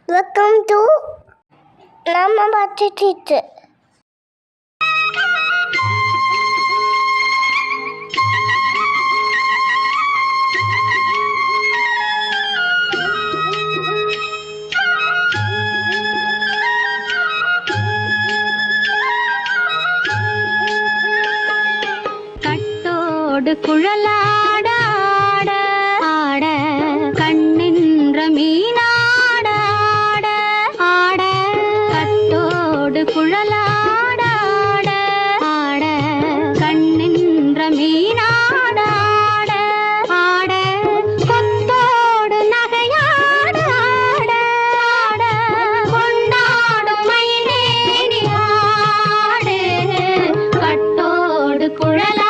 Welcome to நம்ம பச்சை teacher. கட்டோடு குழலாட ஆட கண்ணின்ற மீனாட ஆட கட்டோடு குழலாட ஆட கண்ணின்ற மீனாட ஆட கொத்தோடு நகையாட ஆட கொண்டாடும் மயிலேறி ஆடு கட்டோடு குழலாட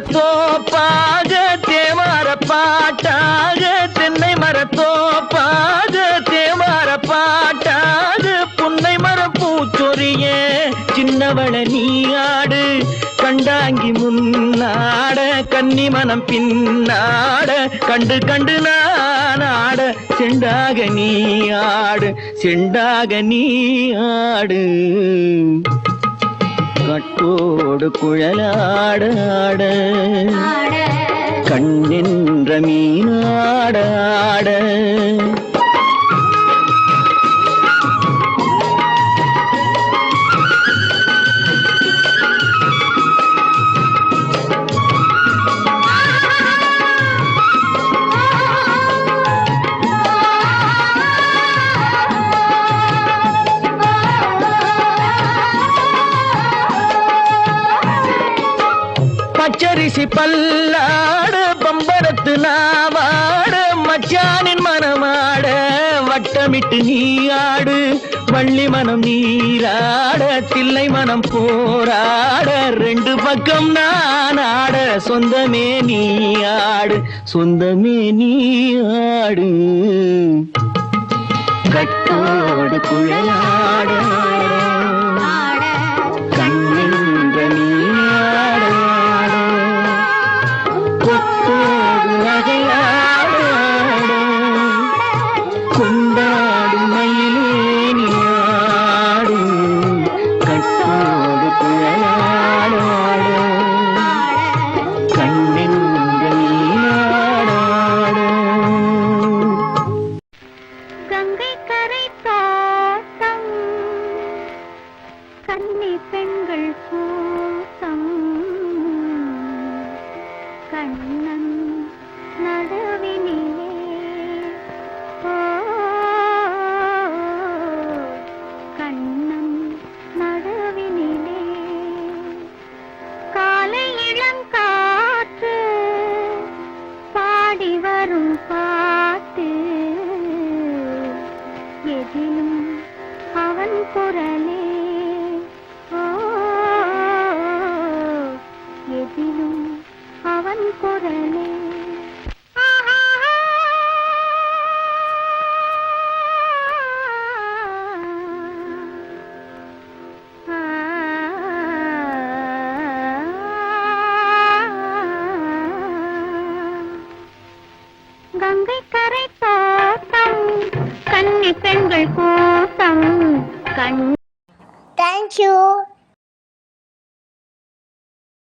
மரத்தோப்பாக தேவார பாட்டாக தென்னை மரத்தோப்பாக தேவார பாட்டாக புன்னை மரம் பூச்சொரிய சின்னவள நீ ஆடு கண்டாங்கி முன்னாட கன்னி மனம் பின்னாட கண்டு கண்டு நான் ஆட செண்டாக நீ ஆடு செண்டாக நீ ஆடு கட்டோடு குழலாட கண்ணின்ற மீனாட பச்சரிசி பல்லாடு பம்பரத்து நாவாடு மச்சானின் மனமாட வட்டமிட்டு நீயாடு வள்ளி மனம் நீராட தில்லை மனம் போராட ரெண்டு பக்கம் நான் ஆட சொந்தமே நீயாடு சொந்தமே நீயாடு கட்டோடு குழலாட கரை தோட்டம் கன்னி பெண்கள் கூட்டம் கண்ணி